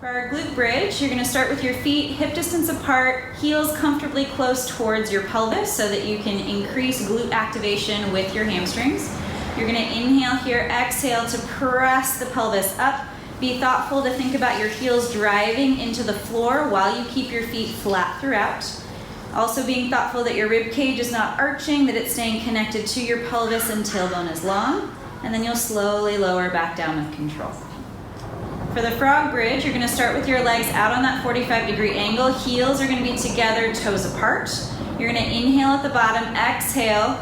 For our glute bridge, you're going to start with your feet hip distance apart, heels comfortably close towards your pelvis so that you can increase glute activation with your hamstrings. You're going to inhale here, exhale to press the pelvis up. Be thoughtful to think about your heels driving into the floor while you keep your feet flat throughout. Also being thoughtful that your rib cage is not arching, that it's staying connected to your pelvis and tailbone is long. And then you'll slowly lower back down with control. For the frog bridge, you're going to start with your legs out on that 45-degree angle. Heels are going to be together, toes apart. You're going to inhale at the bottom, exhale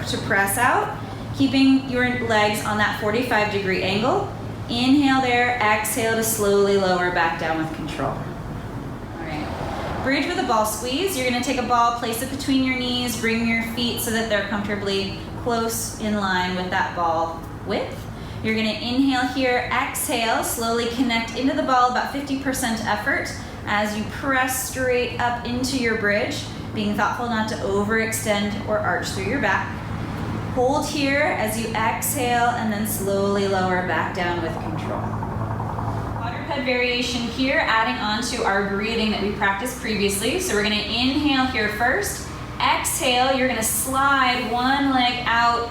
to press out, keeping your legs on that 45-degree angle. Inhale there, exhale to slowly lower back down with control. All right. Bridge with a ball squeeze. You're going to take a ball, place it between your knees, bring your feet so that they're comfortably close in line with that ball width. You're going to inhale here, exhale, slowly connect into the ball, about 50% effort as you press straight up into your bridge, being thoughtful not to overextend or arch through your back. Hold here as you exhale and then slowly lower back down with control. Quadruped variation here, adding on to our breathing that we practiced previously. So we're going to inhale here first. Exhale, you're going to slide one leg out,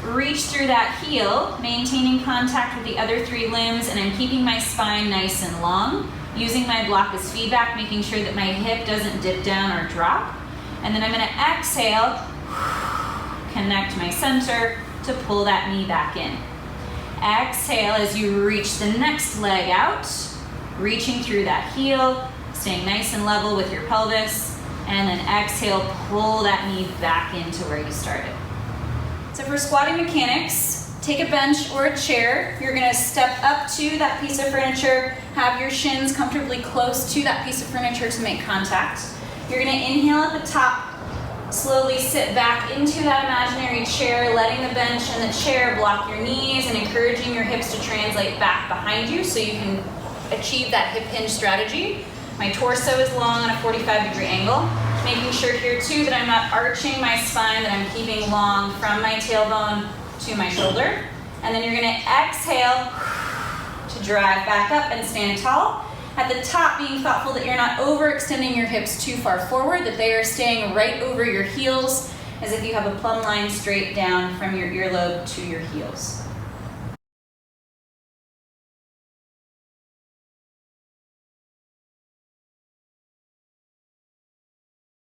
reach through that heel, maintaining contact with the other three limbs, and I'm keeping my spine nice and long, using my block as feedback, making sure that my hip doesn't dip down or drop. And then I'm going to exhale, connect my center to pull that knee back in. Exhale as you reach the next leg out, reaching through that heel, staying nice and level with your pelvis, and then exhale, pull that knee back into where you started. So for squatting mechanics, take a bench or a chair. You're going to step up to that piece of furniture, have your shins comfortably close to that piece of furniture to make contact. You're going to inhale at the top, slowly sit back into that imaginary chair, letting the bench and the chair block your knees and encouraging your hips to translate back behind you so you can achieve that hip hinge strategy. My torso is long on a 45-degree angle. Making sure here too that I'm not arching my spine, that I'm keeping long from my tailbone to my shoulder. And then you're going to exhale to drive back up and stand tall. At the top, being thoughtful that you're not overextending your hips too far forward, that they are staying right over your heels as if you have a plumb line straight down from your earlobe to your heels.